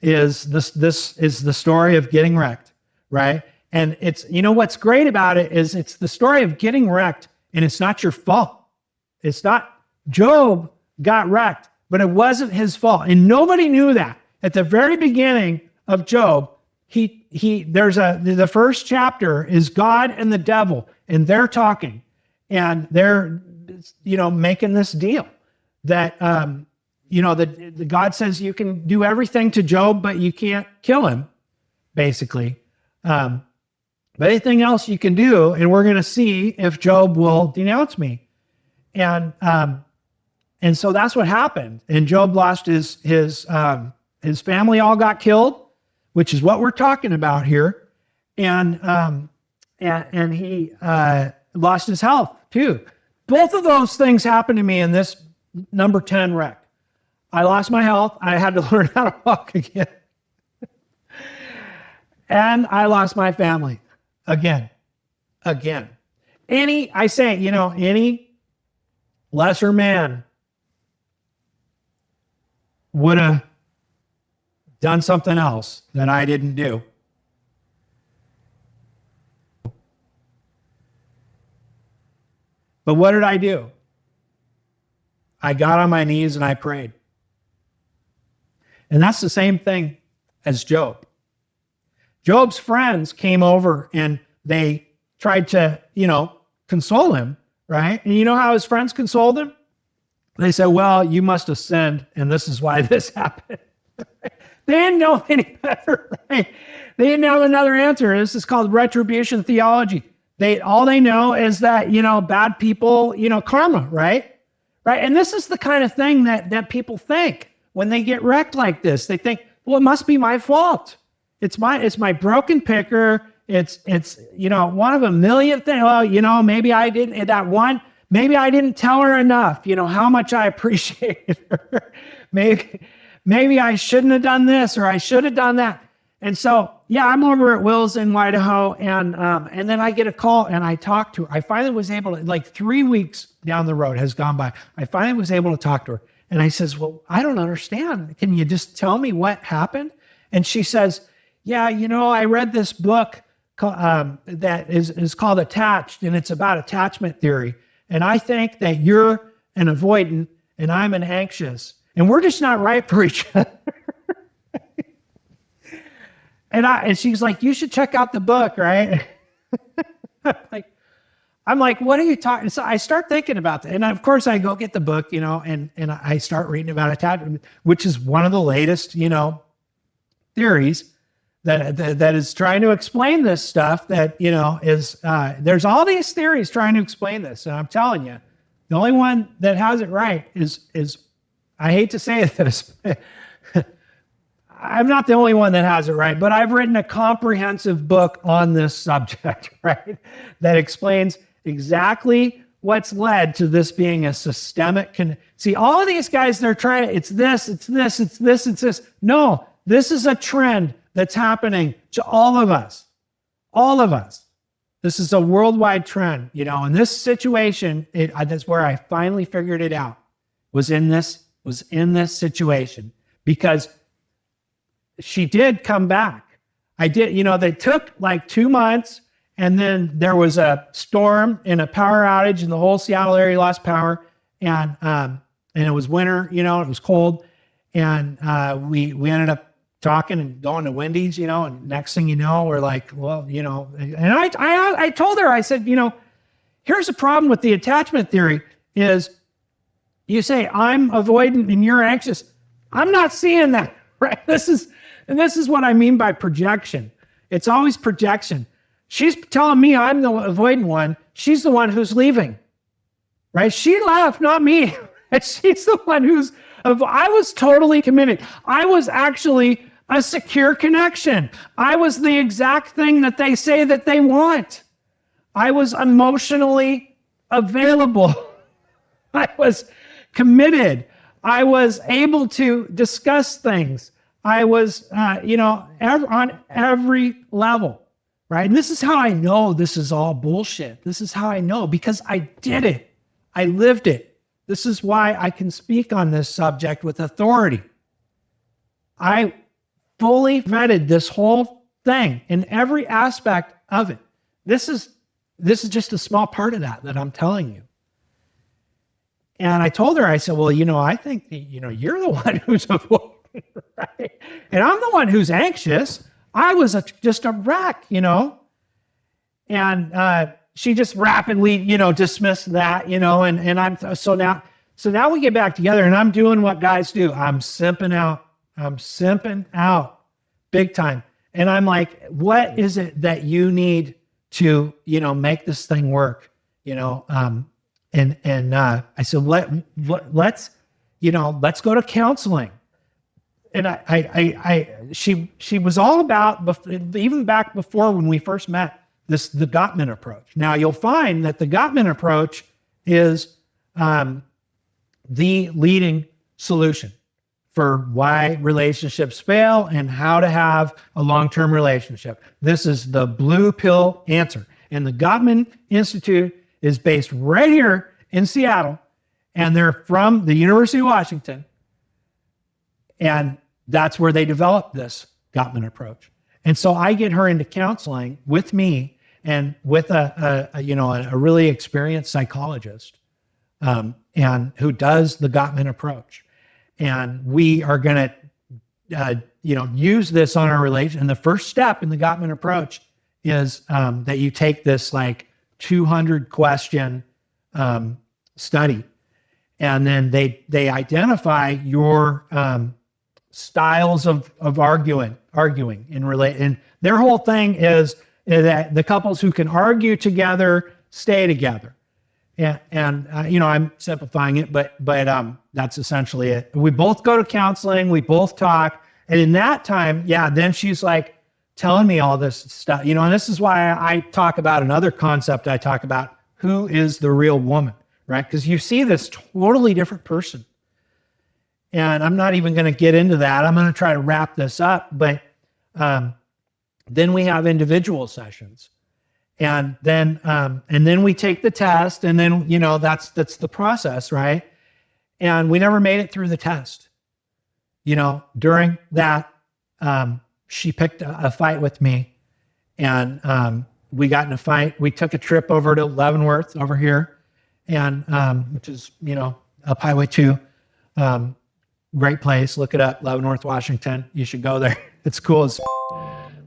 is this is the story of getting wrecked, right? And it's, what's great about it is it's the story of getting wrecked, and it's not your fault. It's not. Job got wrecked, but it wasn't his fault. And nobody knew that. At the very beginning of Job, the first chapter is God and the devil, and they're talking, and they're, making this deal that, the God says you can do everything to Job, but you can't kill him, basically. But anything else you can do, and we're going to see if Job will denounce me. And so that's what happened. And Job lost his family all got killed, which is what we're talking about here. And he lost his health too. Both of those things happened to me in this number 10 wreck. I lost my health. I had to learn how to walk again. And I lost my family again. Any lesser man would have done something else that I didn't do. But what did I do? I got on my knees and I prayed. And that's the same thing as Job. Job's friends came over and they tried to, console him, right? And you know how his friends consoled him? They said, well, you must have sinned, and this is why this happened. They didn't know any better, right? They didn't have another answer. This is called retribution theology. All they know is that, bad people, karma, right? Right. And this is the kind of thing that people think when they get wrecked like this. They think, well, it must be my fault. It's my broken picker. It's one of a million things. Well, maybe I didn't, maybe I didn't tell her enough, how much I appreciated her. Maybe I shouldn't have done this, or I should have done that. And so, yeah, I'm over at Will's in Idaho, and then I get a call, and I talk to her. I finally was able to, 3 weeks down the road has gone by. I finally was able to talk to her, and I says, well, I don't understand. Can you just tell me what happened? And she says, yeah, I read this book that is called Attached, and it's about attachment theory. And I think that you're an avoidant, and I'm an anxious, and we're just not right for each other. And she's like, you should check out the book, right? I'm like, what are you talking? So I start thinking about that. And of course I go get the book, and I start reading about attachment, which is one of the latest, theories that is trying to explain this stuff that, is, there's all these theories trying to explain this. And I'm telling you, the only one that has it right is I hate to say this, I'm not the only one that has it right, but I've written a comprehensive book on this subject, right? That explains exactly what's led to this being a systemic. See, all of these guys, they're trying to, it's this. No, this is a trend that's happening to all of us. All of us. This is a worldwide trend, in this situation, that's where I finally figured it out, was in this situation, because she did come back. I did, they took 2 months, and then there was a storm and a power outage, and the whole Seattle area lost power. And it was winter, it was cold. And we ended up talking and going to Wendy's, and next thing you know, we're like, well, and I told her, I said, here's the problem with the attachment theory is you say, I'm avoidant and you're anxious. I'm not seeing that. right? This is what I mean by projection. It's always projection. She's telling me I'm the avoidant one. She's the one who's leaving, right? She left, not me. And she's the one I was totally committed. I was actually a secure connection. I was the exact thing that they say that they want. I was emotionally available. I was committed. I was able to discuss things. I was, on every level, right? And this is how I know this is all bullshit. This is how I know, because I did it. I lived it. This is why I can speak on this subject with authority. I fully vetted this whole thing in every aspect of it. This is just a small part of that I'm telling you. And I told her, I said, well, I think that, you're the one who's avoiding, right? And I'm the one who's anxious. I was just a wreck, And she just rapidly, dismissed that, and I'm so now we get back together, and I'm doing what guys do. I'm simping out big time. And I'm like, what is it that you need to, make this thing work? I said, let's go to counseling. And she was all about, even back before when we first met, the Gottman approach. Now you'll find that the Gottman approach is the leading solution for why relationships fail and how to have a long-term relationship. This is the blue pill answer. And the Gottman Institute is based right here in Seattle, and they're from the University of Washington. And that's where they developed this Gottman approach. And so I get her into counseling with me and with a really experienced psychologist, and who does the Gottman approach. And we are going to, use this on our relation. And the first step in the Gottman approach is that you take this 200 question study, and then they identify your styles of arguing and their whole thing is that the couples who can argue together stay together. And I'm simplifying it, but that's essentially it. We both go to counseling, we both talk, and in that time, then she's telling me all this stuff, and this is why I talk about another concept. I talk about who is the real woman, right? Because you see this totally different person. And I'm not even going to get into that. I'm going to try to wrap this up, but then we have individual sessions. And then we take the test, and then, that's the process, right? And we never made it through the test. During that, she picked a fight with me, and we got in a fight. We took a trip over to Leavenworth over here, and which is, up Highway 2. Great place. Look it up, Leavenworth, Washington. You should go there. It's cool.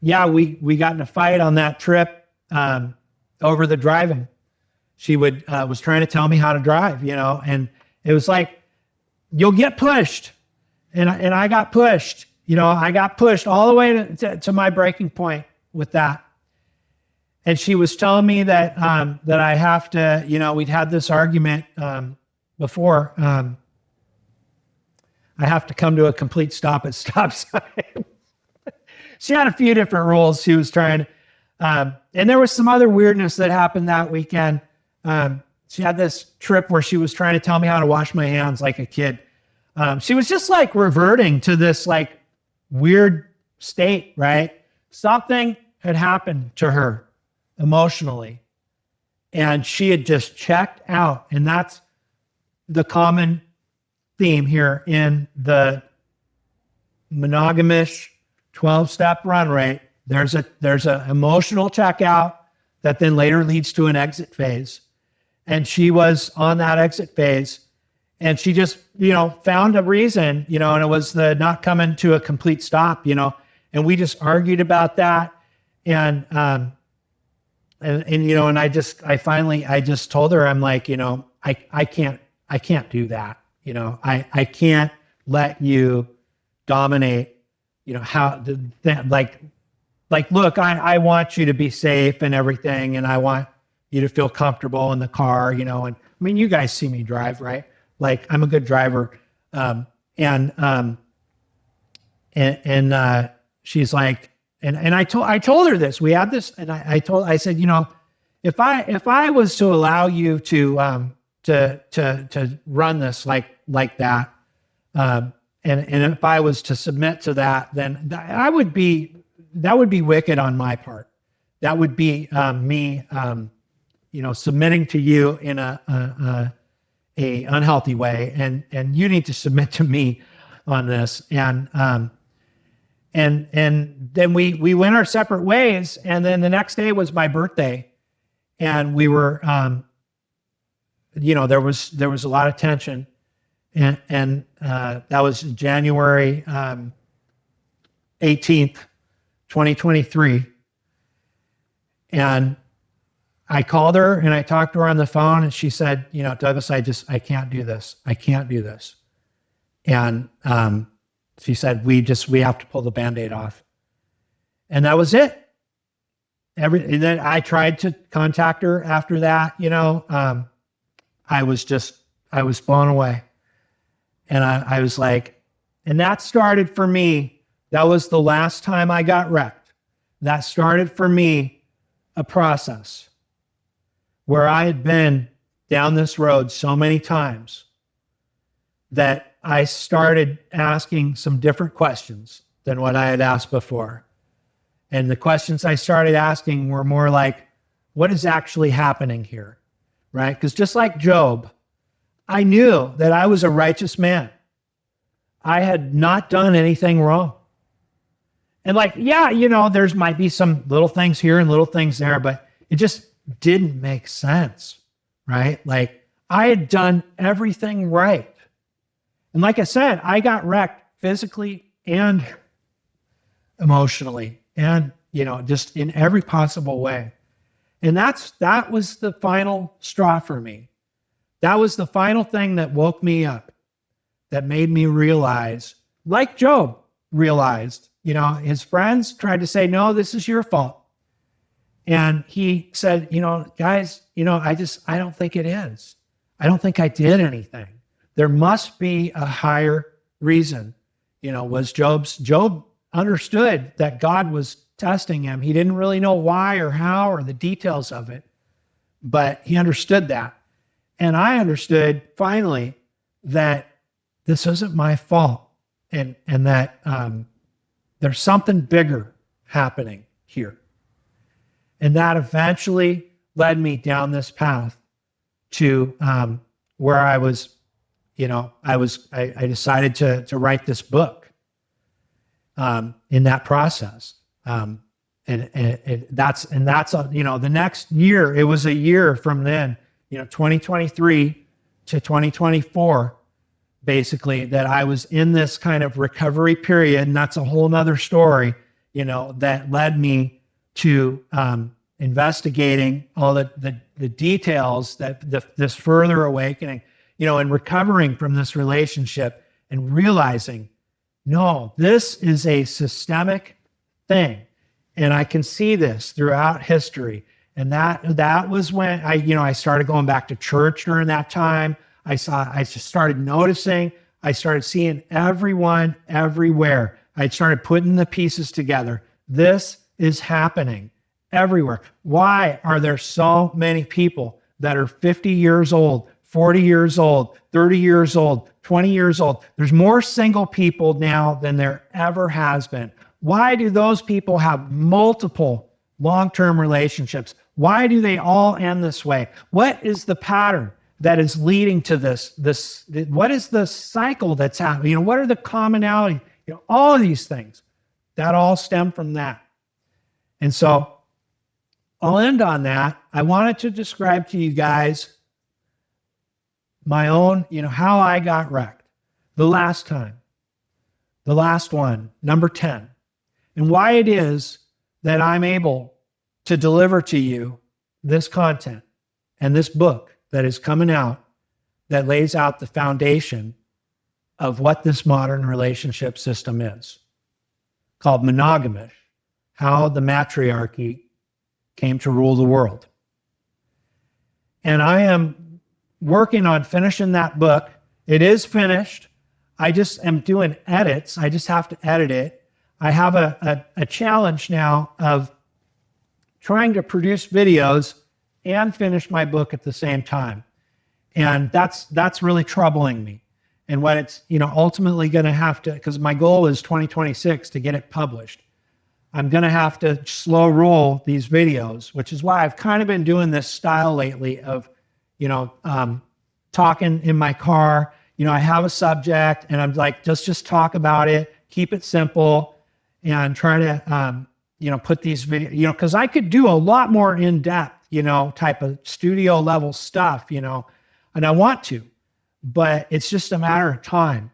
We got in a fight on that trip. Over the driving. She was trying to tell me how to drive, and it was you'll get pushed. And I got pushed, I got pushed all the way to my breaking point with that. And she was telling me that I have to, we'd had this argument before. I have to come to a complete stop at stop sign. She had a few different rules she was trying. And there was some other weirdness that happened that weekend. She had this trip where she was trying to tell me how to wash my hands like a kid. She was just reverting to this weird state, right? Something had happened to her emotionally, and she had just checked out. And that's the common theme here in the monogamish 12-step run rate. There's a emotional checkout that then later leads to an exit phase. And she was on that exit phase, and she just, found a reason, and it was the not coming to a complete stop, and we just argued about that. And I just told her, I'm like, I can't do that. I can't let you dominate how look, I want you to be safe and everything, and I want you to feel comfortable in the car, and I mean, you guys see me drive, right? Like, I'm a good driver. And she's like, and I told her this. We had this, and I said, if I was to allow you to run this like that, and if I was to submit to that, then that would be wicked on my part. That would be me, submitting to you in a unhealthy way, and you need to submit to me on this. And then we went our separate ways. And then the next day was my birthday, and we were, there was a lot of tension, and that was January 18th, 2023. And I called her and I talked to her on the phone, and she said, Douglas, I can't do this. I can't do this. And she said, we have to pull the Band-Aid off. And that was it. And then I tried to contact her after that, I was blown away. And I was like, and that started for me. That was the last time I got wrecked. That started for me a process where I had been down this road so many times that I started asking some different questions than what I had asked before. And the questions I started asking were more like, what is actually happening here? Right? Because just like Job, I knew that I was a righteous man. I had not done anything wrong. And there's might be some little things here and little things there, but it just didn't make sense, right? Like, I had done everything right. And like I said, I got wrecked physically and emotionally, and, just in every possible way. And that was the final straw for me. That was the final thing that woke me up, that made me realize, like Job realized, his friends tried to say, no, this is your fault. And he said, guys, I don't think it is. I don't think I did anything. There must be a higher reason. Job understood that God was testing him. He didn't really know why or how or the details of it, but he understood that. And I understood finally that this isn't my fault, and that there's something bigger happening here. And that eventually led me down this path to where I was, I decided to write this book in that process. And that's the next year, it was a year from then, 2023 to 2024, basically, that I was in this kind of recovery period. And that's a whole nother story, that led me to investigating all the details, this further awakening, and recovering from this relationship, and realizing, no, this is a systemic thing. And I can see this throughout history. And that was when I started going back to church during that time. I just started noticing, I started seeing everyone everywhere. I started putting the pieces together. This is happening everywhere. Why are there so many people that are 50 years old, 40 years old, 30 years old, 20 years old? There's more single people now than there ever has been. Why do those people have multiple long-term relationships? Why do they all end this way? What is the pattern that is leading to this? What is the cycle that's happening? What are the commonality? All of these things that all stem from that. And so I'll end on that. I wanted to describe to you guys my own, how I got wrecked the last time, the last one, number 10, and why it is that I'm able to deliver to you this content and this book that is coming out that lays out the foundation of what this modern relationship system is. called Monogamish, How the Matriarchy Came to Rule the World. And I am working on finishing that book. It is finished. I just am doing edits. I just have to edit it. I have a challenge now of trying to produce videos and finish my book at the same time. And that's really troubling me. And what it's, ultimately going to have to, because my goal is 2026 to get it published. I'm going to have to slow roll these videos, which is why I've kind of been doing this style lately of, talking in my car. I have a subject and I'm like, just talk about it, keep it simple, and try to, put these videos, because I could do a lot more in-depth, type of studio level stuff, and I want to, but it's just a matter of time.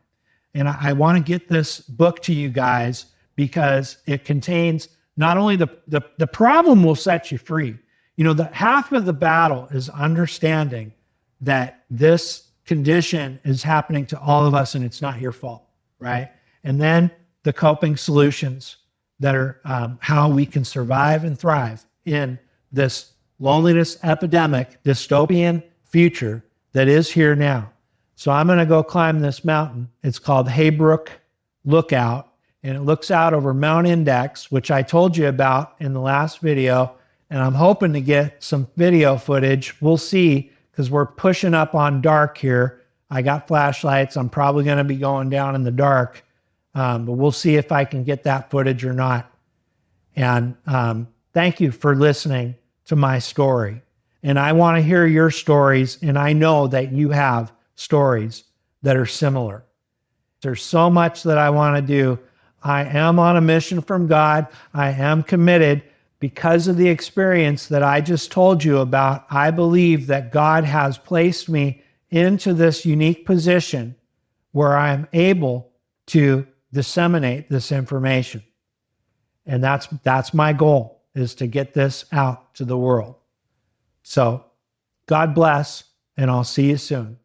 And I want to get this book to you guys because it contains not only the problem will set you free. The half of the battle is understanding that this condition is happening to all of us and it's not your fault, right? And then the coping solutions that are how we can survive and thrive in this loneliness epidemic, dystopian future that is here now. So I'm going to go climb this mountain. It's called Haybrook Lookout, and it looks out over Mount Index, which I told you about in the last video. And I'm hoping to get some video footage. We'll see, because we're pushing up on dark here. I got flashlights. I'm probably going to be going down in the dark, but we'll see if I can get that footage or not. And thank you for listening to my story. And I want to hear your stories, and I know that you have stories that are similar. There's so much that I want to do. I am on a mission from God. I am committed because of the experience that I just told you about. I believe that God has placed me into this unique position where I'm able to disseminate this information. And that's my goal, is to get this out to the world. So God bless, and I'll see you soon.